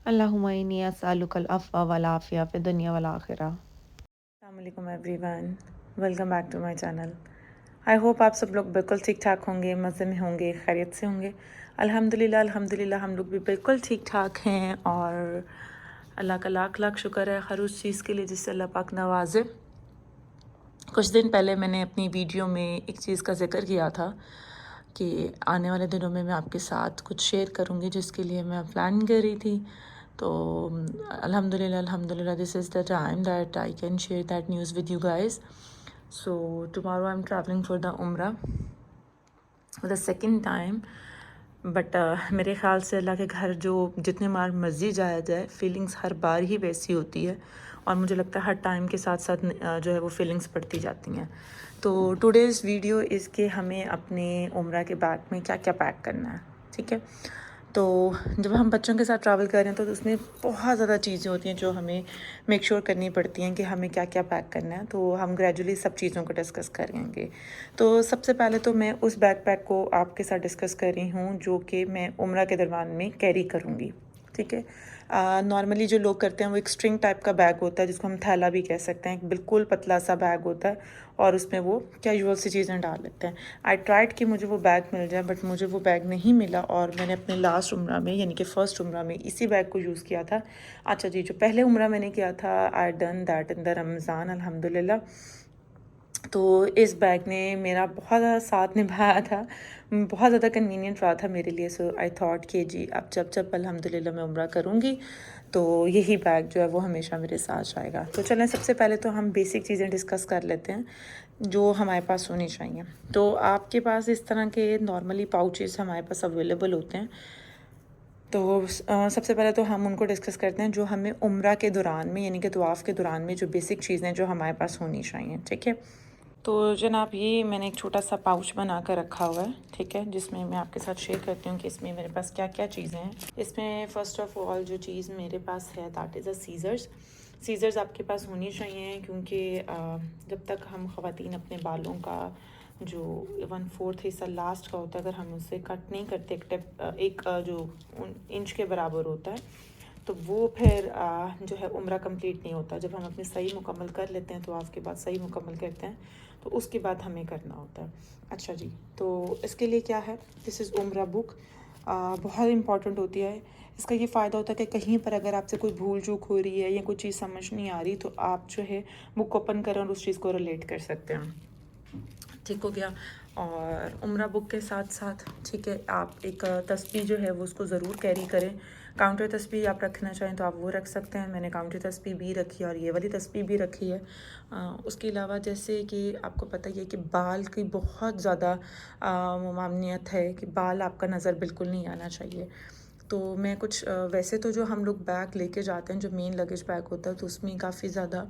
अल्लाहुम्मा इन्नी अस्अलुकल अफ़्व वल आफ़िया फ़िद दुनिया वल आखिरा। अस्सलामुअलैकुम everyone, welcome back to my channel. I hope आप सब लोग बिल्कुल ठीक ठाक होंगे, मज़े में होंगे, खैरियत से होंगे। अल्हम्दुलिल्लाह अल्हम्दुलिल्लाह हम लोग भी बिल्कुल ठीक ठाक हैं और अल्लाह का लाख लाख शुक्र है हर उस चीज़ के लिए जिससे अल्लाह पाक नवाजे। कुछ दिन पहले मैंने अपनी वीडियो में एक चीज़ का जिक्र किया था कि आने वाले दिनों में मैं आपके साथ कुछ शेयर करूँगी जिसके लिए मैं प्लान कर रही थी। तो अल्हम्दुलिल्लाह अल्हम्दुलिल्लाह this is the time that I can share that news with you guys. So tomorrow I am travelling for the उम्रा for the second time. But मेरे ख़्याल से अल्लाह के घर जो जितने बार मर्ज़ी जाया जाए फ़ीलिंग्स हर बार ही वैसी होती है और मुझे लगता है हर टाइम के साथ साथ जो है वो फ़ीलिंग्स बढ़ती जाती हैं। तो टुडेज़ वीडियो इज़ कि हमें अपने उम्रा के बैग में क्या क्या पैक करना है, ठीक है। तो जब हम बच्चों के साथ ट्रैवल कर रहे हैं तो उसमें बहुत ज़्यादा चीज़ें होती हैं जो हमें मेक श्योर करनी पड़ती हैं कि हमें क्या क्या पैक करना है। तो हम ग्रेजुअली सब चीज़ों को डिस्कस करेंगे। तो सबसे पहले तो मैं उस बैकपैक को आपके साथ डिस्कस कर रही हूँ जो कि मैं उम्रा के दरमियान में कैरी करूँगी, ठीक है। नॉर्मली जो लोग करते हैं वो एक स्ट्रिंग टाइप का बैग होता है जिसको हम थैला भी कह सकते हैं, बिल्कुल पतला सा बैग होता है और उसमें वो कैजुअल सी चीज़ें डाल लेते हैं। आई ट्राइड कि मुझे वो बैग मिल जाए बट मुझे वो बैग नहीं मिला और मैंने अपने लास्ट उम्रा में यानी कि फ़र्स्ट उम्रा में इसी बैग को यूज़ किया था। अच्छा जी, जो पहले उम्रा मैंने किया था I done that in the Ramzan अल्हम्दुलिल्लाह। तो इस बैग ने मेरा बहुत ज़्यादा साथ निभाया था, बहुत ज़्यादा कन्वीनियंट रहा था मेरे लिए। सो आई थॉट कि जी अब जब जब अल्हम्दुलिल्लाह मैं उम्रा करूँगी तो यही बैग जो है वो हमेशा मेरे साथ जाएगा। तो चलें सबसे पहले तो हम बेसिक चीज़ें डिस्कस कर लेते हैं जो हमारे पास होनी चाहिए। तो आपके पास इस तरह के नॉर्मली पाउचेस हमारे पास अवेलेबल होते हैं। तो सबसे पहले तो हम उनको डिस्कस करते हैं जो हमें उम्रा के दौरान में यानी कि तवाफ़ के दौरान में जो बेसिक चीज़ें जो हमारे पास होनी चाहिए, ठीक है। तो जनाब ये मैंने एक छोटा सा पाउच बना कर रखा हुआ है, ठीक है, जिसमें मैं आपके साथ शेयर करती हूँ कि इसमें मेरे पास क्या क्या चीज़ें हैं। इसमें फ़र्स्ट ऑफ़ ऑल जो चीज़ मेरे पास है that is a scissors. Scissors आपके पास होनी चाहिए क्योंकि जब तक हम ख़वातीन अपने बालों का जो 1/4 हिस्सा लास्ट का होता है अगर हम उससे कट नहीं करते एक जो इंच के बराबर होता है तो वो फिर जो है उम्रा कंप्लीट नहीं होता। जब हम अपनी सही मुकम्मल कर लेते हैं तो आपके बाद सही मुकम्मल करते हैं तो उसके बाद हमें करना होता है। अच्छा जी, तो इसके लिए क्या है, दिस इज़ उम्रा बुक। बहुत इम्पॉर्टेंट होती है। इसका ये फ़ायदा होता है कि कहीं पर अगर आपसे कोई भूल चूक हो रही है या कोई चीज़ समझ नहीं आ रही तो आप जो है बुक ओपन करें और उस चीज़ को रिलेट कर सकते हैं, ठीक हो गया। और उम्रा बुक के साथ साथ ठीक है आप एक तस्बीह जो है वो उसको ज़रूर कैरी करें। काउंटर तस्बीह आप रखना चाहें तो आप वो रख सकते हैं। मैंने काउंटर तस्बीह भी रखी है और ये वाली तस्बीह भी रखी है। उसके अलावा जैसे कि आपको पता ही है कि बाल की बहुत ज़्यादा ममानियत है कि बाल आपका नज़र बिल्कुल नहीं आना चाहिए। तो मैं कुछ वैसे तो जो हम लोग बैग लेके जाते हैं जो मेन लगेज बैग होता है तो उसमें काफ़ी ज़्यादा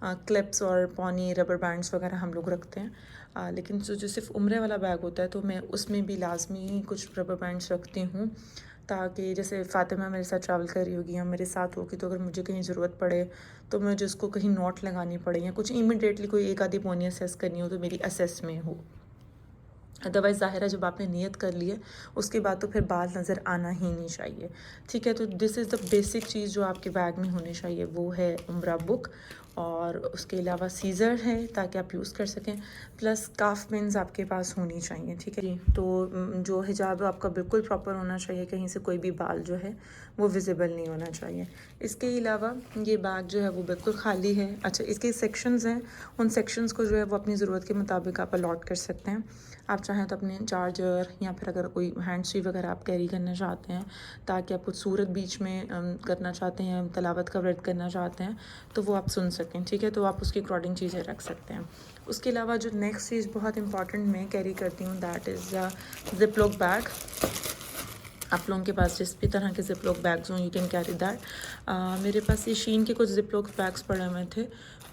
क्लिप्स और पॉनी रबर बैंड्स वगैरह हम लोग रखते हैं। लेकिन जो सिर्फ उम्रे वाला बैग होता है तो मैं उसमें भी लाजमी कुछ रबर बैंड्स रखती हूँ ताकि जैसे फ़ातिमा मेरे साथ ट्रैवल कर रही होगी या मेरे साथ होगी तो अगर मुझे कहीं ज़रूरत पड़े तो मुझे उसको कहीं नोट लगानी पड़े या कुछ इमीडिएटली कोई एक आधी पौनी असेस करनी हो तो मेरी असेस में हो। अदरवाइज़ ज़ाहिर है जब आपने नियत कर ली है उसके बाद तो फिर बाल नज़र आना ही नहीं चाहिए, ठीक है। तो दिस इज़ द बेसिक चीज़ जो आपके बैग में होनी चाहिए वो है उम्रा बुक और उसके अलावा सीज़र है ताकि आप यूज़ कर सकें, प्लस काफ पिन्स आपके पास होनी चाहिए, ठीक है जी। तो जो हिजाब है आपका बिल्कुल प्रॉपर होना चाहिए, कहीं से कोई भी बाल जो है वो विजिबल नहीं होना चाहिए। इसके अलावा ये बैग जो है वो बिल्कुल खाली है। अच्छा, इसके सेक्शंस हैं, उन सेक्शंस को जो है वो अपनी ज़रूरत के मुताबिक आप अलॉट कर सकते हैं। आप चाहें तो अपने चार्जर या फिर अगर कोई हैंड फ्री वगैरह आप कैरी करना चाहते हैं ताकि आप कुछ सूरत बीच में करना चाहते हैं, तलावत का व्रत करना चाहते हैं तो वो आप सुन सकें, ठीक है। तो आप उसके अकॉर्डिंग चीज़ें रख सकते हैं। उसके अलावा जो नेक्स्ट चीज़ बहुत इंपॉर्टेंट मैं कैरी करती हूँ that is zip lock bag. आप लोगों के पास जिस भी तरह के ज़िप लॉक बैग्स हों यू कैन कैरी दैट। मेरे पास ये शीन के कुछ ज़िप लॉक बैग्स पड़े हुए थे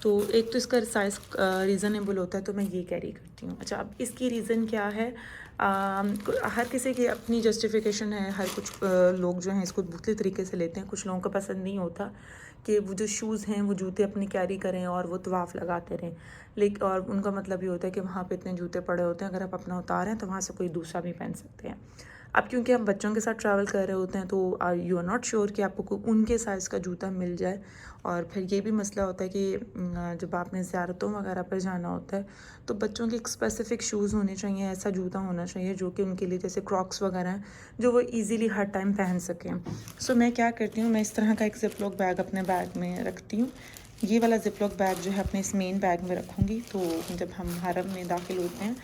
तो एक तो इसका साइज़ रीज़नेबल होता है तो मैं ये कैरी करती हूँ। अच्छा, अब इसकी रीज़न क्या है, हर किसी की अपनी जस्टिफिकेशन है। हर कुछ लोग जो हैं इसको दूसरे तरीके से लेते हैं। कुछ लोगों को पसंद नहीं होता कि वो जो शूज़ हैं वो जूते अपने कैरी करें और वो तवाफ़ लगाते रहें, लेकिन और उनका मतलब ये होता है कि वहाँ पे इतने जूते पड़े होते हैं अगर आप अपना उतारें तो वहाँ से कोई दूसरा भी पहन सकते हैं। अब क्योंकि हम बच्चों के साथ ट्रैवल कर रहे होते हैं तो यू आर नॉट श्योर कि आपको उनके साइज़ का जूता मिल जाए। और फिर ये भी मसला होता है कि जब आपने ज़ियारतों वगैरह पर जाना होता है तो बच्चों के एक स्पेसिफ़िक शूज़ होने चाहिए, ऐसा जूता होना चाहिए जो कि उनके लिए जैसे क्रॉक्स वगैरह हैं जो वो ईज़िली हर टाइम पहन सकें। सो मैं क्या करती हूँ, मैं इस तरह का एक ज़िप-लॉक बैग अपने बैग में रखती हूँ। ये वाला ज़िप-लॉक बैग जो है अपने इस मेन बैग में रखूँगी, तो जब हम हरम में दाखिल होते हैं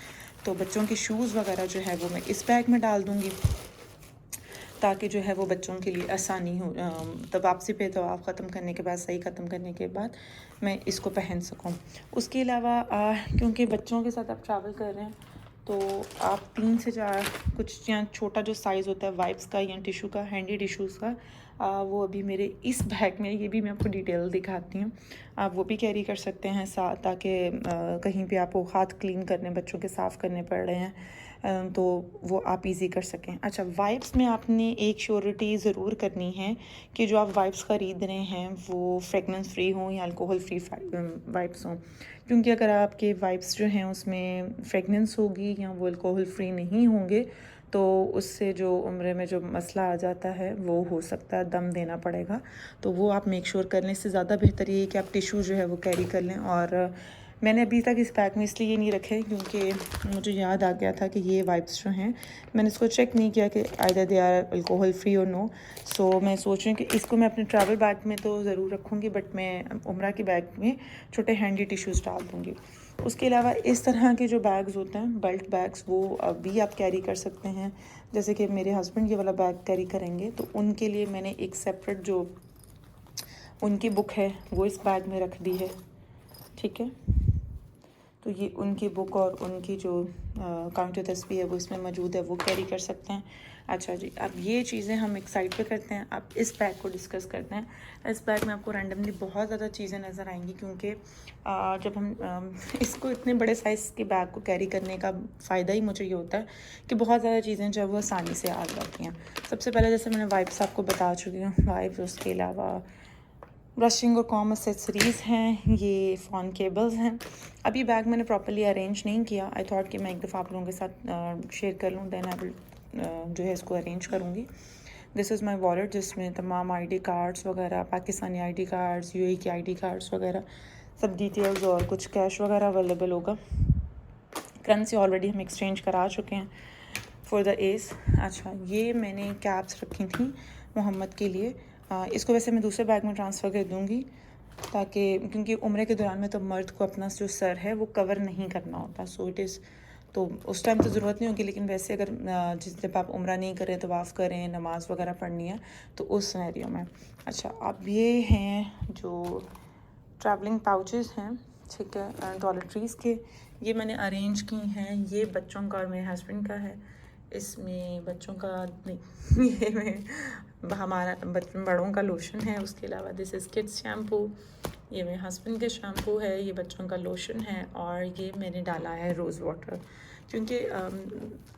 तो बच्चों के शूज़ वगैरह जो है वो मैं इस बैग में डाल दूँगी, ताकि जो है वो बच्चों के लिए आसानी हो। तब वापसी पे तवाफ़ ख़त्म करने के बाद, सही ख़त्म करने के बाद मैं इसको पहन सकूँ। उसके अलावा क्योंकि बच्चों के साथ आप ट्रैवल कर रहे हैं तो आप 3 से 4 कुछ या छोटा जो साइज़ होता है वाइप्स का या टिशू का, हैंडी टिश्यूज़ का, वो अभी मेरे इस बैग में, ये भी मैं आपको डिटेल दिखाती हूँ। आप वो भी कैरी कर सकते हैं साथ, ताकि कहीं भी आपको हाथ क्लीन करने, बच्चों के साफ़ करने पड़ रहे हैं तो वो आप इजी कर सकें। अच्छा, वाइप्स में आपने एक श्योरिटी ज़रूर करनी है कि जो आप वाइप्स ख़रीद रहे हैं वो फ्रेगनेंस फ्री हों या अल्कोहल फ्री वाइप्स हों, क्योंकि अगर आपके वाइप्स जो हैं उसमें फ्रेगनेंस होगी या वो अल्कोहल फ्री नहीं होंगे तो उससे जो उम्र में जो मसला आ जाता है वो हो सकता है, दम देना पड़ेगा। तो वो आप मेक श्योर कर लें। इससे ज़्यादा बेहतर ये है कि आप टिशू जो है वो कैरी कर लें। और मैंने अभी तक इस बैग में इसलिए नहीं रखे क्योंकि मुझे याद आ गया था कि ये वाइप्स जो हैं, मैंने इसको चेक नहीं किया कि either they are alcohol free और नो। सो मैं सोच रही हूँ कि इसको मैं अपने ट्रैवल बैग में तो ज़रूर रखूँगी, बट मैं उम्रा के बैग में छोटे हैंडी टिश्यूज़ डाल दूँगी। उसके अलावा इस तरह के जो बैग्स होते हैं, बेल्ट बैग्स, वो भी आप कैरी कर सकते हैं। जैसे कि मेरे हस्बैंड ये वाला बैग कैरी करेंगे तो उनके लिए मैंने एक सेपरेट जो उनकी बुक है वो इस बैग में रख दी है, ठीक है। तो ये उनकी बुक और उनकी जो काउंटर तस्वीर है वो इसमें मौजूद है, वो कैरी कर सकते हैं। अच्छा जी, अब ये चीज़ें हम एक साइड पे करते हैं, अब इस बैग को डिस्कस करते हैं। इस बैग में आपको रैंडमली बहुत ज़्यादा चीज़ें नज़र आएंगी क्योंकि जब हम इसको इतने बड़े साइज़ के बैग को कैरी करने का फ़ायदा ही मुझे ये होता है कि बहुत ज़्यादा चीज़ें जो है वो आसानी से आ जाती हैं। सबसे पहले जैसे मैंने वाइप्स आपको बता चुकी हूँ, वाइप्स, उसके अलावा ब्रशिंग और कॉम एक्सेसरीज़ हैं, ये फ़ोन केबल्स हैं। अभी बैग मैंने प्रॉपर्ली अरेंज नहीं किया, आई थॉट कि मैं एक दफ़ा आप लोगों के साथ शेयर कर लूँ, देन आई विल जो है इसको अरेंज करूँगी। दिस इज़ माई वॉलेट जिसमें तमाम आईडी कार्ड्स वगैरह, पाकिस्तानी आईडी कार्ड्स, यूएई के आईडी कार्ड्स वगैरह सब डिटेल्स और कुछ कैश वगैरह अवेलेबल होगा। करेंसी ऑलरेडी हम एक्सचेंज करा चुके हैं फॉर द एज। अच्छा, ये मैंने कैप्स रखी थी मोहम्मद के लिए। इसको वैसे मैं दूसरे बैग में ट्रांसफ़र कर दूँगी, ताकि क्योंकि उम्र के दौरान में तो मर्द को अपना जो सर है वो कवर नहीं करना होता, सो इट इज़, तो उस टाइम तो ज़रूरत नहीं होगी, लेकिन वैसे अगर जब आप उम्रा नहीं करें, तवाफ़ करें, नमाज़ वगैरह पढ़नी है तो उस सिनेरियो में। अच्छा, अब ये हैं जो ट्रैवलिंग पाउचेस हैं, ठीक है, टॉयलेटरीज़ के, ये मैंने अरेंज की हैं। ये बच्चों का और मेरे हस्बैंड का है। इसमें बच्चों का नहीं, ये में हमारा बड़ों का लोशन है। उसके अलावा दिस इज़ किड्स शैम्पू, ये मेरे हस्बैंड का शैम्पू है, ये बच्चों का लोशन है, और ये मैंने डाला है रोज़ वाटर, क्योंकि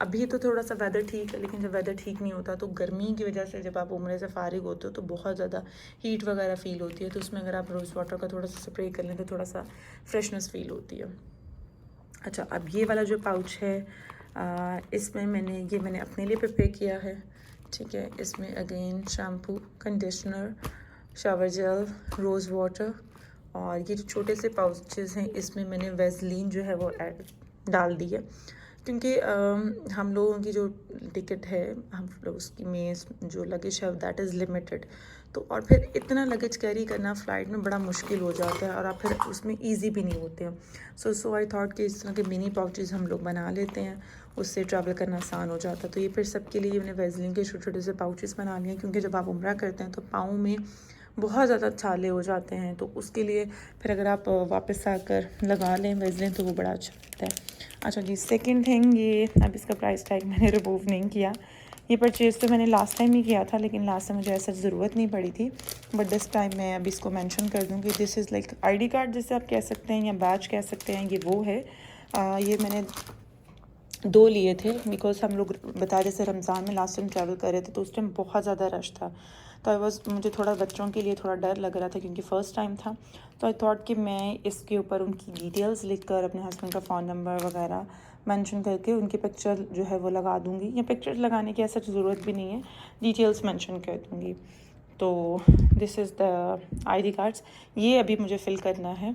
अभी तो थोड़ा सा वेदर ठीक है, लेकिन जब वेदर ठीक नहीं होता तो गर्मी की वजह से जब आप उम्रे से फ़ारिग होते हो तो बहुत ज़्यादा हीट वगैरह फ़ील होती है, तो उसमें अगर आप रोज़ वाटर का थोड़ा सा स्प्रे कर लें तो थोड़ा सा फ्रेशनेस फ़ील होती है। अच्छा, अब ये वाला जो पाउच है, इसमें मैंने अपने लिए प्रिपेयर किया है, ठीक है। इसमें again shampoo, conditioner, shower gel, rose water, और ये जो छोटे से पाउचेस हैं इसमें मैंने वेज़लीन जो है वो डाल दी है, क्योंकि हम लोगों की जो टिकट है, हम लोग उसकी में जो लगेज है दैट इज़ लिमिटेड, तो और फिर इतना लगेज कैरी करना फ़्लाइट में बड़ा मुश्किल हो जाता है, और आप फिर उसमें इजी भी नहीं होते हैं। सो आई थॉट कि इस तरह के मिनी पाउचेस हम लोग बना लेते हैं, उससे ट्रैवल करना आसान हो जाता है। तो ये फिर सबके लिए मैंने वेज़लिन के छोटे छोटे से पाउचेस बना लिए, क्योंकि जब आप उम्रा करते हैं तो पाँव में बहुत ज़्यादा छाले हो जाते हैं, तो उसके लिए फिर अगर आप वापस आकर लगा लें वेज़लिन तो वो बड़ा अच्छा लगता है। अच्छा जी, सेकंड थिंग, ये अब इसका प्राइस टैग मैंने रिमूव नहीं किया। ये परचेज़ तो मैंने लास्ट टाइम ही किया था, लेकिन लास्ट टाइम मुझे ऐसा ज़रूरत नहीं पड़ी थी, बट दिस टाइम मैं अभी इसको मेंशन कर दूँ कि this is like ID card जिसे आप कह सकते हैं या बैच कह सकते हैं, ये वो है। ये मैंने 2 लिए थे, बिकॉज़ हम लोग बता जैसे रमज़ान में लास्ट टाइम ट्रैवल कर रहे थे तो उस टाइम बहुत ज़्यादा रश था, तो मुझे थोड़ा बच्चों के लिए थोड़ा डर लग रहा था क्योंकि फ़र्स्ट टाइम था। तो आई थॉट कि मैं इसके ऊपर उनकी डिटेल्स लिख कर अपने हस्बैंड का फ़ोन नंबर वगैरह मेंशन करके उनकी पिक्चर जो है वो लगा दूँगी, या पिक्चर लगाने की ऐसा ज़रूरत भी नहीं है, डिटेल्स मेंशन कर दूँगी। तो this is the ID cards, ये अभी मुझे फ़िल करना है।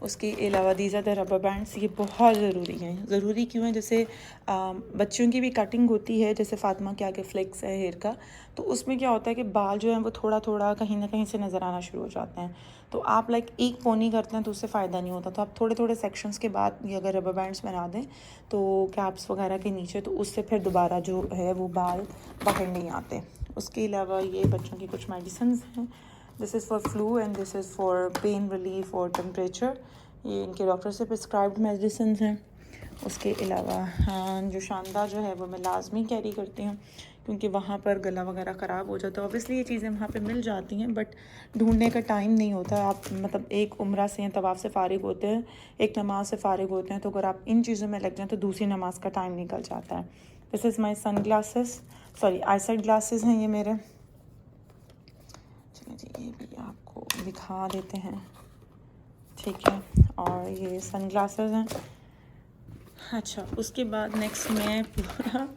उसके अलावा these are the rubber bands, ये बहुत ज़रूरी हैं। ज़रूरी क्यों है? जैसे बच्चों की भी कटिंग होती है, जैसे फातिमा के आगे फ्लेक्स है हेयर का, तो उसमें क्या होता है कि बाल जो हैं वो थोड़ा थोड़ा कहीं ना कहीं से नज़र आना शुरू हो जाते हैं। तो आप लाइक एक पोनी करते हैं तो उससे फ़ायदा नहीं होता, तो आप थोड़े थोड़े सेक्शंस के बाद ये अगर रबर बैंड्स बना दें तो कैप्स वगैरह के नीचे, तो उससे फिर दोबारा जो है वो बाल बाहर नहीं आते। उसके अलावा ये बच्चों की कुछ मेडिसिन हैं। This is for flu and this is for pain relief और टेम्परेचर। ये इनके डॉक्टर से प्रिस्क्राइब्ड मेडिसिन हैं। उसके अलावा जो शानदार जो है वो मैं लाजमी कैरी करती हूँ, क्योंकि वहाँ पर गला वगैरह ख़राब हो जाता है। ऑब्वियसली ये चीज़ें वहाँ पे मिल जाती हैं, बट ढूंढने का टाइम नहीं होता। आप मतलब एक उम्रा से तवाफ़ से फ़ारिग होते हैं, एक नमाज से फ़ारिग होते हैं, तो अगर आप इन चीज़ों में लग जाएँ तो दूसरी नमाज का टाइम निकल जाता है। This is my sunglasses, sorry eyesight glasses हैं ये मेरे। चलिए जी, ये भी आपको दिखा देते हैं, ठीक है। और ये सन ग्लासेस हैं। अच्छा, उसके बाद नेक्स्ट मैं पूरा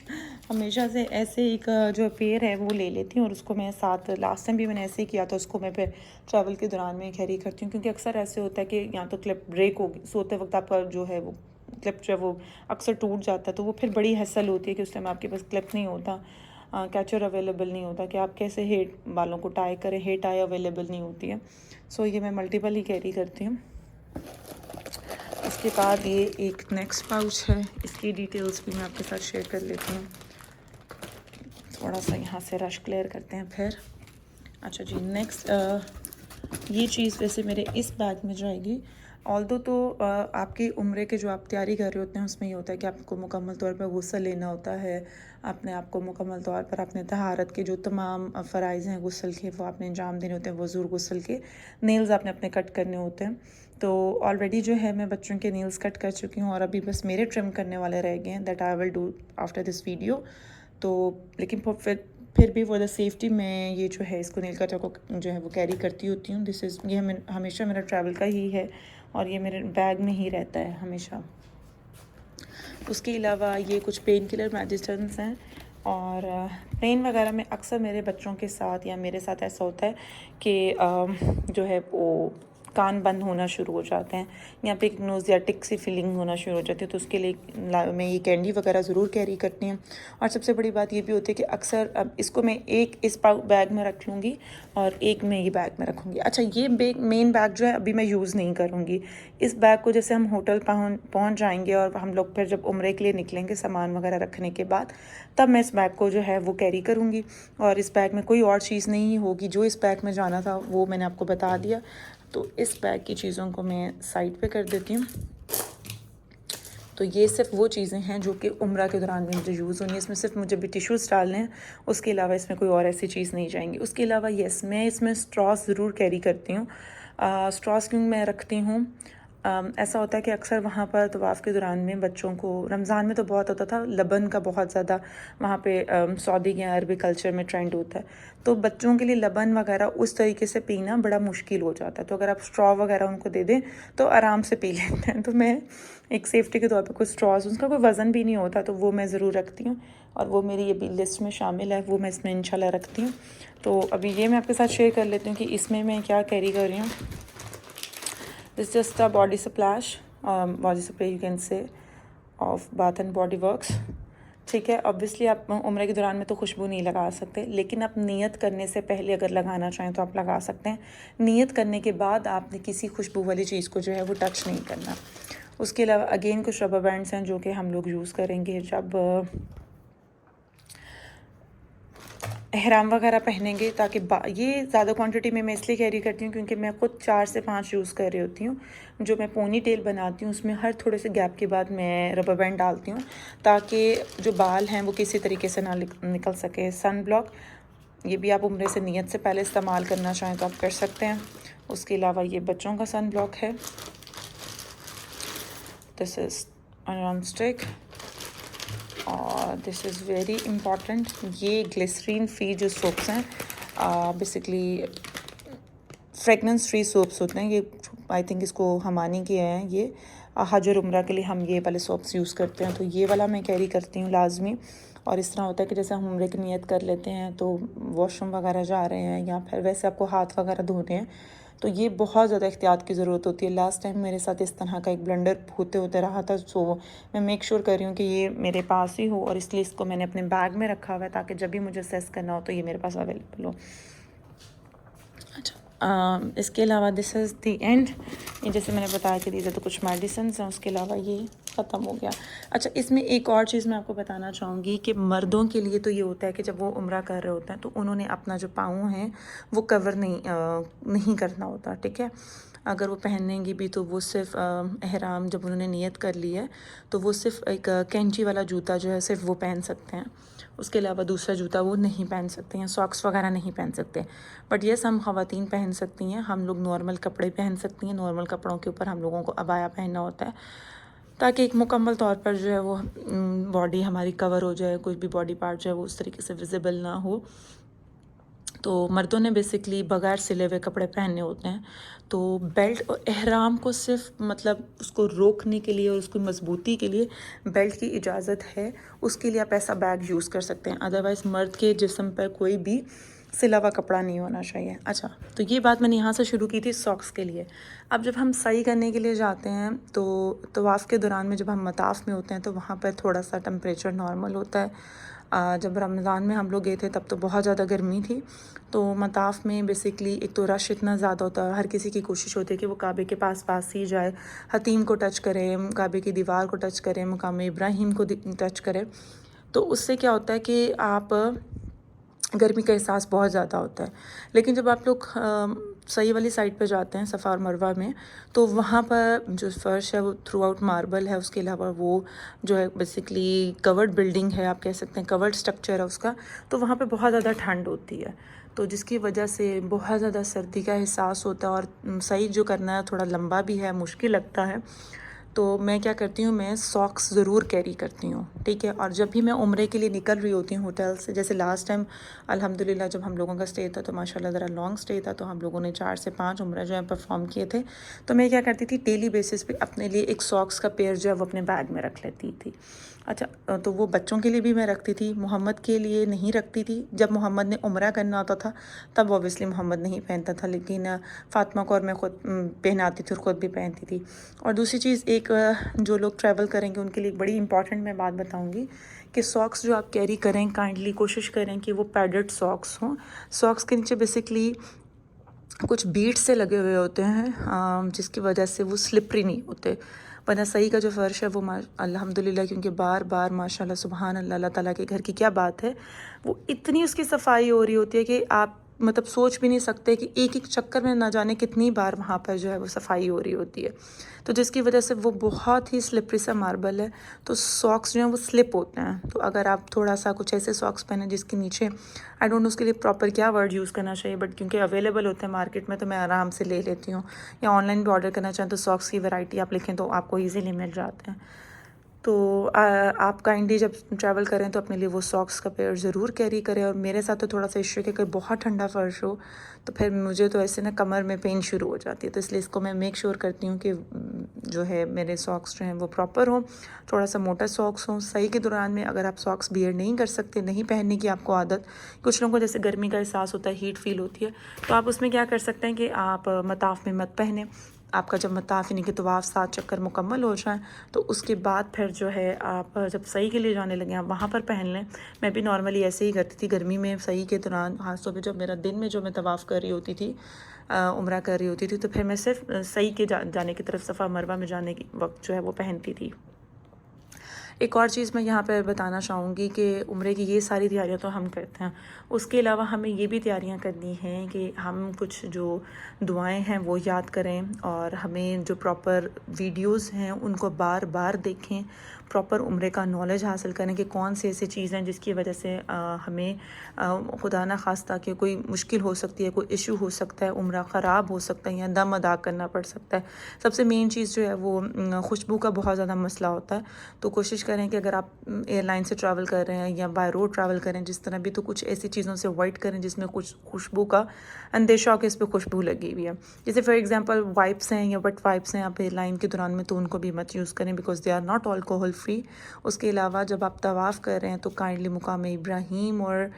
हमेशा से ऐसे एक जो पेयर है वो ले लेती हूँ, और उसको मैं साथ, लास्ट टाइम भी मैंने ऐसे ही किया था, उसको मैं फिर ट्रैवल के दौरान में कैरी करती हूँ, क्योंकि अक्सर ऐसे होता है कि या तो क्लिप ब्रेक होगी, सोते वक्त आपका जो है वो क्लिप जो है वो अक्सर टूट जाता है, तो वो फिर बड़ी हैसल होती है कि उस टाइम आपके पास क्लिप नहीं होता, कैचर अवेलेबल नहीं होता कि आप कैसे हेयर बालों को टाई करें, हेयर टाई अवेलेबल नहीं होती है। सो ये मैं मल्टीपल ही कैरी करती हूँ। इसके बाद ये एक नेक्स्ट पाउच है, इसकी डिटेल्स भी मैं आपके साथ शेयर कर लेती हूँ। थोड़ा सा यहाँ से रश क्लियर करते हैं फिर। अच्छा जी, नेक्स्ट ये चीज़ वैसे मेरे इस बैग में जाएगी। ऑल्दो तो आपकी उम्र के जो आप तैयारी कर रहे होते हैं उसमें ये होता है कि आपको मुकम्मल तौर पर गुस्ल लेना होता है, अपने आप को मुकम्मल तौर पर अपने तहारत के जो तमाम फ़राइज़ हैं गुस्ल के, वो आपने अंजाम देने होते हैं, वज़ूर गुस्ल के। नेल्स आपने अपने कट करने होते हैं। तो ऑलरेडी जो है मैं बच्चों के नेल्स कट कर चुकी हूँ, और अभी बस मेरे ट्रिम करने वाले रह गए हैं, that I will do after this video. तो लेकिन फिर भी वो द सेफ्टी मैं ये जो है इसको नेल कटर को जो है वो कैरी करती होती हूँ। दिस इज़, ये हमेशा मेरा ट्रैवल का ही है, और ये मेरे बैग में ही रहता है हमेशा। उसके अलावा ये कुछ पेन किलर मेडिसिन्स हैं, और पेन वगैरह में अक्सर मेरे बच्चों के साथ या मेरे साथ ऐसा होता है कि जो है वो कान बंद होना शुरू हो जाते हैं, यहाँ पे एक नोज़ियाटिक सी फीलिंग होना शुरू हो जाती है, तो उसके लिए मैं ये कैंडी वगैरह ज़रूर कैरी करती हूँ। और सबसे बड़ी बात ये भी होती है कि अक्सर अब इसको मैं एक इस बैग में रख लूँगी और एक मैं ये बैग में रखूँगी। अच्छा, ये मेन बैग जो है अभी मैं यूज़ नहीं करूँगी। इस बैग को जैसे हम होटल पहुँच जाएंगे और हम लोग फिर जब उम्रे के लिए निकलेंगे सामान वगैरह रखने के बाद, तब मैं इस बैग को जो है वो कैरी करूँगी। और इस बैग में कोई और चीज़ नहीं होगी, जो इस बैग में जाना था वो मैंने आपको बता दिया। तो इस बैग की चीज़ों को मैं साइड पे कर देती हूँ। तो ये सिर्फ वो चीज़ें हैं जो कि उम्रा के दौरान में मुझे यूज़ होनी है। इसमें सिर्फ मुझे भी टिश्यूज़ डालने हैं, उसके अलावा इसमें कोई और ऐसी चीज़ नहीं जाएंगी। उसके अलावा येस, मैं इसमें स्ट्रॉस ज़रूर कैरी करती हूँ। स्ट्रॉस क्यों मैं रखती हूँ, ऐसा होता है कि अक्सर वहाँ पर तवाफ़ के दौरान में बच्चों को, रमज़ान में तो बहुत होता था, लबन का बहुत ज़्यादा वहाँ पे सऊदी या अरबी कल्चर में ट्रेंड होता है, तो बच्चों के लिए लबन वगैरह उस तरीके से पीना बड़ा मुश्किल हो जाता है। तो अगर आप स्ट्रॉ वगैरह उनको दे दें तो आराम से पी लेते हैं। तो मैं एक सेफ्टी के तौर पर कुछ स्ट्रॉज, उसका कोई वज़न भी नहीं होता, तो वो मैं ज़रूर रखती हूँ, और वो मेरी ये भी लिस्ट में शामिल है, वो मैं इसमें इंशाल्लाह रखती हूँ। तो अभी ये मैं आपके साथ शेयर कर लेती हूँ कि इसमें मैं क्या कैरी कर रही हूँ। This just a body splash, body spray you can say, of bath and body works. ठीक है, ऑब्वियसली आप उम्र के दौरान में तो खुशबू नहीं लगा सकते, लेकिन आप नियत करने से पहले अगर लगाना चाहें तो आप लगा सकते हैं। नियत करने के बाद आपने किसी खुशबू वाली चीज़ को जो है वो टच नहीं करना। उसके अलावा अगेन कुछ रबर बैंड्स हैं जो कि हम लोग यूज़ करेंगे जब एहराम वगैरह पहनेंगे, ताकि ये ज़्यादा क्वांटिटी में मैं इसलिए कैरी करती हूँ क्योंकि मैं खुद 4 से 5 यूज़ कर रही होती हूँ। जो मैं पोनी टेल बनाती हूँ उसमें हर थोड़े से गैप के बाद मैं रबर बैंड डालती हूँ, ताकि जो बाल हैं वो किसी तरीके से ना निकल सके। सन ब्लॉक, ये भी आप उम्रे से नियत से पहले इस्तेमाल करना चाहें तो आप कर सकते हैं। उसके अलावा ये बच्चों का सन ब्लॉक है, दिस इज़ अराम स्टिक, और दिस इज़ वेरी इम्पॉर्टेंट, ये ग्लिसरीन फ्री जो सोप्स हैं, बेसिकली फ्रेगनेंस फ्री सोप्स होते हैं ये, आई थिंक इसको हमानी के हैं ये, हज और उम्रा के लिए हम ये वाले सॉक्स यूज़ करते हैं, तो ये वाला मैं कैरी करती हूँ लाजमी। और इस तरह होता है कि जैसे हम उम्रे की नियत कर लेते हैं तो वॉशरूम वगैरह जा रहे हैं या फिर वैसे आपको हाथ वगैरह धोने हैं, तो ये बहुत ज़्यादा एहतियात की ज़रूरत होती है। लास्ट टाइम मेरे साथ इस तरह का एक ब्लंडर होते होते रहा था, सो मैं मेक श्योर कर रही हूँ कि ये मेरे पास ही हो, और इसलिए इसको मैंने अपने बैग में रखा हुआ है ताकि जब भी मुझे सेस करना हो तो ये मेरे पास अवेलेबल हो। इसके अलावा दिस इज़ दी एंड। ये जैसे मैंने बताया कि दीजिए तो कुछ मेडिसिन हैं, उसके अलावा ये ख़त्म हो गया। अच्छा, इसमें एक और चीज़ मैं आपको बताना चाहूँगी कि मर्दों के लिए तो ये होता है कि जब वो उम्रा कर रहे होते हैं तो उन्होंने अपना जो पाँव हैं वो कवर नहीं करना होता, ठीक है। अगर वो पहनेंगी भी तो वो सिर्फ एहराम जब उन्होंने नियत कर ली है तो वो सिर्फ एक कैंची वाला जूता जो है सिर्फ वो पहन सकते हैं, उसके अलावा दूसरा जूता वो नहीं पहन सकते हैं, सॉक्स वगैरह नहीं पहन सकते। बट येस, हम ख़वातीन पहन सकती हैं, हम लोग नॉर्मल कपड़े पहन सकती हैं। नॉर्मल कपड़ों के ऊपर हम लोगों को अबाया पहनना होता है ताकि एक मुकम्मल तौर पर जो है वो बॉडी हमारी कवर हो जाए, कोई भी बॉडी पार्ट जो है वो उस तरीके से विजिबल ना हो। तो मर्दों ने बेसिकली बगैर सिले हुए कपड़े पहनने होते हैं। तो बेल्ट और एहराम को सिर्फ मतलब उसको रोकने के लिए और उसकी मजबूती के लिए बेल्ट की इजाज़त है, उसके लिए आप ऐसा बैग यूज़ कर सकते हैं। अदरवाइज़ मर्द के जिस्म पर कोई भी सिला हुआ कपड़ा नहीं होना चाहिए। अच्छा, तो ये बात मैंने यहाँ से शुरू की थी सॉक्स के लिए। अब जब हम सही करने के लिए जाते हैं तो तवाफ़ के दौरान में जब हम मताफ़ में होते हैं तो वहाँ पर थोड़ा सा टेम्परेचर नॉर्मल होता है। जब रमज़ान में हम लोग गए थे तब तो बहुत ज़्यादा गर्मी थी, तो मताफ़ में बेसिकली एक तो रश इतना ज़्यादा होता है, हर किसी की कोशिश होती है कि वो काबे के पास ही जाए, हतीम को टच करे, काबे की दीवार को टच करे, मकाम इब्राहिम को टच करे। तो उससे क्या होता है कि आप गर्मी का एहसास बहुत ज़्यादा होता है। लेकिन जब आप लोग सही वाली साइड पे जाते हैं सफ़ा और मरवा में, तो वहाँ पर जो फ़र्श है वो थ्रू आउट मार्बल है, उसके अलावा वो जो है बेसिकली कवर्ड बिल्डिंग है, आप कह सकते हैं कवर्ड स्ट्रक्चर है उसका। तो वहाँ पे बहुत ज़्यादा ठंड होती है, तो जिसकी वजह से बहुत ज़्यादा सर्दी का एहसास होता है, और सही जो करना है थोड़ा लंबा भी है, मुश्किल लगता है। तो मैं क्या करती हूँ, मैं सॉक्स ज़रूर कैरी करती हूँ, ठीक है। और जब भी मैं उम्रे के लिए निकल रही होती हूँ होटल से, जैसे लास्ट टाइम अल्हम्दुलिल्लाह जब हम लोगों का स्टे था तो माशाल्लाह ज़रा लॉन्ग स्टे था, तो हम लोगों ने 4 से 5 उम्रे जो है परफॉर्म किए थे। तो मैं क्या करती थी, डेली बेसिस पे अपने लिए एक सॉक्स का पेयर जो है वो अपने बैग में रख लेती थी। अच्छा, तो वो बच्चों के लिए भी मैं रखती थी, मोहम्मद के लिए नहीं रखती थी। जब मोहम्मद ने उम्रा करना होता था तब ऑब्वियसली मोहम्मद नहीं पहनता था, लेकिन फ़ातिमा को और मैं ख़ुद पहनाती थी और ख़ुद भी पहनती थी। और दूसरी चीज़, एक जो लोग ट्रैवल करेंगे उनके लिए एक बड़ी इंपॉर्टेंट मैं बात बताऊंगी कि सॉक्स जो आप कैरी करें, काइंडली कोशिश करें कि वो पैडेड सॉक्स हों। सॉक्स के नीचे बेसिकली कुछ बीट्स से लगे हुए होते हैं, जिसकी वजह से वो स्लिपरी नहीं होते। वरना सही का जो फ़र्श है वो अल्हम्दुलिल्लाह, क्योंकि बार बार माशाल्लाह सुबहान अल्लाह, अल्लाह ताला के घर की क्या बात है, वो इतनी उसकी सफाई हो रही होती है कि आप मतलब सोच भी नहीं सकते कि एक एक चक्कर में ना जाने कितनी बार वहाँ पर जो है वो सफाई हो रही होती है। तो जिसकी वजह से वो बहुत ही स्लिपरी सा मार्बल है, तो सॉक्स जो हैं वो स्लिप होते हैं। तो अगर आप थोड़ा सा कुछ ऐसे सॉक्स पहने जिसके नीचे, आई डोंट नो उसके लिए प्रॉपर क्या वर्ड यूज़ करना चाहिए, बट क्योंकि अवेलेबल होते हैं मार्केट में तो मैं आराम से ले लेती हूँ। या ऑनलाइन भी ऑर्डर करना चाहें तो सॉक्स की वैरायटी आप लिखें तो आपको ईज़िली मिल जाते हैं। तो आप काइंडली जब ट्रैवल करें तो अपने लिए वो सॉक्स का पेयर ज़रूर कैरी करें। और मेरे साथ तो थोड़ा सा इशू है कि अगर बहुत ठंडा फ़र्श हो तो फिर मुझे तो ऐसे ना कमर में पेन शुरू हो जाती है, तो इसलिए इसको मैं मेक श्योर करती हूँ कि जो है मेरे सॉक्स जो हैं वो प्रॉपर हों, थोड़ा सा मोटा सॉक्स हों। सही के दौरान में अगर आप सॉक्स बियर नहीं कर सकते, नहीं पहनने की आपको आदत, कुछ लोगों को जैसे गर्मी का एहसास होता है, हीट फील होती है, तो आप उसमें क्या कर सकते हैं कि आप मताफ़ में मत पहने। आपका जब मताफ़ यानी कि तवाफ़ 7 चक्कर मुकम्मल हो जाए तो उसके बाद फिर जो है आप जब सही के लिए जाने लगे आप वहाँ पर पहन लें। मैं भी नॉर्मली ऐसे ही करती थी गर्मी में, सही के दौरान खासतौर पे जब मेरा दिन में जो मैं तवाफ़ कर रही होती थी, उम्रा कर रही होती थी, तो फिर मैं सिर्फ सही के जाने की तरफ सफ़ा मरवा में जाने के वक्त जो है वो पहनती थी। एक और चीज़ मैं यहाँ पर बताना चाहूँगी कि उम्रे की ये सारी तैयारियाँ तो हम करते हैं, उसके अलावा हमें ये भी तैयारियाँ करनी हैं कि हम कुछ जो दुआएं हैं वो याद करें, और हमें जो प्रॉपर वीडियोस हैं उनको बार बार देखें, प्रॉपर उम्रे का नॉलेज हासिल करें कि कौन सी ऐसी चीज़ हैं जिसकी वजह से हमें खुदा ना खास्ता कि कोई मुश्किल हो सकती है, कोई इशू हो सकता है, उम्रा ख़राब हो सकता है या दम अदा करना पड़ सकता है। सबसे मेन चीज़ जो है वो खुशबू का बहुत ज़्यादा मसला होता है। तो कोशिश करें कि अगर आप एयरलाइन से ट्रैवल कर रहे हैं या बाय रोड ट्रैवल करें जिस तरह भी, तो कुछ ऐसी चीज़ों से अवॉइड करें जिसमें कुछ खुशबू का अंदेशा हो कि इस पर खुशबू लगी हुई है। जैसे फॉर एग्जांपल वाइप्स हैं या वेट वाइप्स हैं आप एयरलाइन के दौरान में, तो उनको भी मत यूज़ करें because they are not alcohol free. उसके अलावा जब आप तवाफ़ कर रहे हैं तो काइंडली मुकाम इब्राहीम और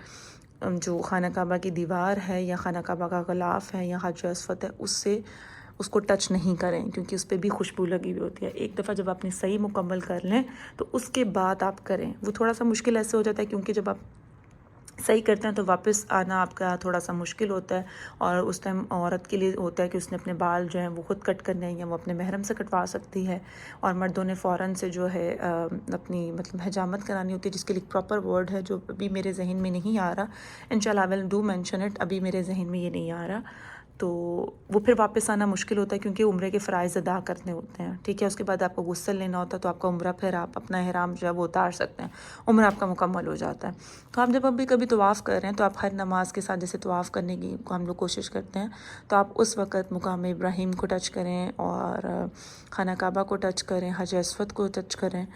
जो खाना काबा की दीवार है या खाना काबा का ग़िलाफ़ है या हजर अस्वद है उसको टच नहीं करें क्योंकि उस पर भी खुशबू लगी हुई होती है। एक दफ़ा जब आपने सही मुकम्मल कर लें तो उसके बाद आप करें। वो थोड़ा सा मुश्किल ऐसे हो जाता है क्योंकि जब आप सही करते हैं तो वापस आना आपका थोड़ा सा मुश्किल होता है, और उस टाइम औरत के लिए होता है कि उसने अपने बाल जो हैं वो ख़ुद कट करने हैं या वो अपने महरम से कटवा सकती है, और मर्दों ने फ़ौरन से जो है अपनी मतलब हजामत करानी होती है, जिसके लिए प्रॉपर वर्ड है जो अभी मेरे जहन में नहीं आ रहा। इंशाल्लाह I will do mention it, अभी मेरे जहन में ये नहीं आ रहा। तो वो फिर वापस आना मुश्किल होता है क्योंकि उम्रे के फ़राइज़ अदा करने होते हैं, ठीक है। उसके बाद आपको गुस्ल लेना होता है, तो आपका उम्रा फिर आप अपना ihram जो है वो उतार सकते हैं, उम्रा आपका मुकम्मल हो जाता है। तो आप जब अभी कभी तवाफ़ कर रहे हैं तो आप हर नमाज के साथ जैसे तवाफ़ करने की को हम लोग कोशिश करते हैं, तो आप उस वक़्त मुकाम इब्राहीम को टच करें और खाना काबा को टच करें, हजर अस्वद को टच करें,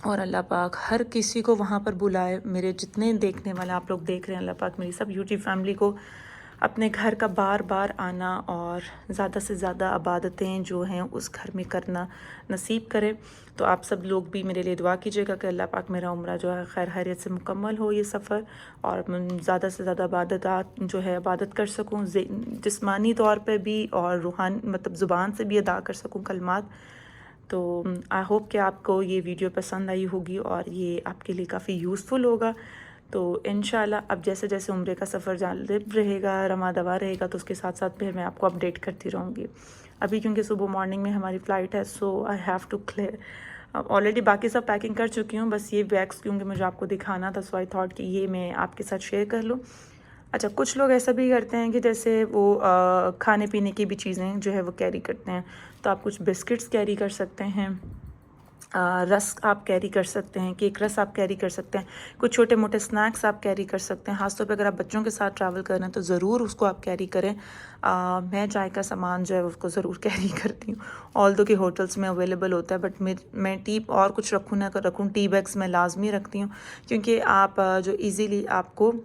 और अल्लाह पाक हर किसी को वहाँ पर बुलाए। मेरे जितने देखने वाले आप लोग देख रहे हैं, अल्लाह पाक मेरी सब यूट्यूब फैमिली को अपने घर का बार बार आना और ज़्यादा से ज़्यादा इबादतें जो हैं उस घर में करना नसीब करे। तो आप सब लोग भी मेरे लिए दुआ कीजिएगा कि अल्लाह पाक मेरा उम्रा जो है खैर खैरियत से मुकम्मल हो ये सफ़र, और मैं ज़्यादा से ज़्यादा इबादत जो है इबादत कर सकूँ, जिस्मानी तौर पे भी और रूहानी मतलब ज़ुबान से भी अदा कर सकूँ कलमात। तो आई होप कि आपको ये वीडियो पसंद आई होगी और ये आपके लिए काफ़ी यूज़फुल होगा। तो इंशाल्लाह अब जैसे जैसे उम्रे का सफ़र जालिब रहेगा, रमा दवा रहेगा, तो उसके साथ साथ फिर मैं आपको अपडेट करती रहूँगी। अभी क्योंकि सुबह मॉर्निंग में हमारी फ़्लाइट है, so I have to clear. Already बाकी सब पैकिंग कर चुकी हूँ, बस ये बैग्स क्योंकि मुझे आपको दिखाना था, सो आई थॉट कि ये मैं आपके साथ शेयर कर लूँ। अच्छा, कुछ लोग ऐसा भी करते हैं कि जैसे वो खाने पीने की भी चीज़ें जो है वो कैरी करते हैं, तो आप कुछ बिस्किट्स कैरी कर सकते हैं, रस्क आप कैरी कर सकते हैं, केक रस आप कैरी कर सकते हैं, कुछ छोटे मोटे स्नैक्स आप कैरी कर सकते हैं। ख़ासतौर पे अगर आप बच्चों के साथ ट्रैवल कर रहे हैं तो ज़रूर उसको आप कैरी करें। मैं चाय का सामान जो है उसको ज़रूर कैरी करती हूँ, ऑल्दो कि होटल्स में अवेलेबल होता है, बट मैं टी और कुछ रखूँ ना रखूँ, टी बैग्स मैं लाजमी रखती हूँ क्योंकि आप जो ईज़िली आपको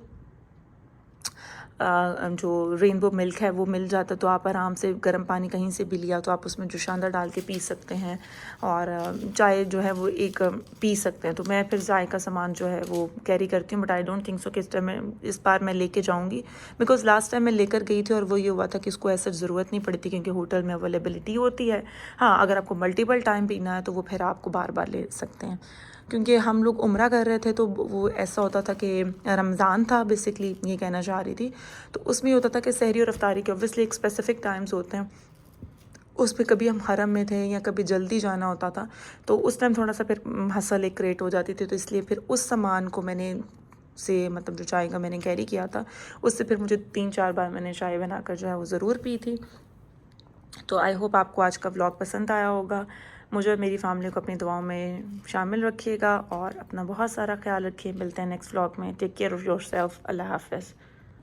जो रेनबो मिल्क है वो मिल जाता है, तो आप आराम से गर्म पानी कहीं से भी लिया तो आप उसमें जोशांदा डाल के पी सकते हैं, और चाय जो है वो एक पी सकते हैं। तो मैं फिर चाय का सामान जो है वो कैरी करती हूँ, but I don't think so कि इस बार मैं लेके जाऊँगी, बिकॉज़ लास्ट टाइम मैं लेकर गई थी और वो ये हुआ था कि इसको ऐसा ज़रूरत नहीं पड़ी थी क्योंकि होटल में अवेलेबिलिटी होती है। हाँ, अगर आपको मल्टीपल टाइम पीना है तो वो फिर आपको बार बार ले सकते हैं। क्योंकि हम लोग उम्रा कर रहे थे तो वो ऐसा होता था कि रमज़ान था, बेसिकली ये कहना चाह रही थी, तो उसमें होता था कि सहरी और अफ्तारी के ऑब्वियसली एक स्पेसिफिक टाइम्स होते हैं, उस पर कभी हम हरम में थे या कभी जल्दी जाना होता था, तो उस टाइम थोड़ा सा फिर हसल एक क्रिएट हो जाती थी। तो इसलिए फिर उस सामान को मैंने से मतलब जो चाय का मैंने कैरी किया था, उससे फिर मुझे 3-4 बार मैंने चाय बनाकर जो है वो ज़रूर पी थी। तो आई होप आपको आज का व्लॉग पसंद आया होगा। मुझे और मेरी फैमिली को अपनी दुआओं में शामिल रखिएगा और अपना बहुत सारा ख्याल रखिए। मिलते हैं नेक्स्ट व्लॉग में। Take care of yourself. अल्लाह हाफ़िज़।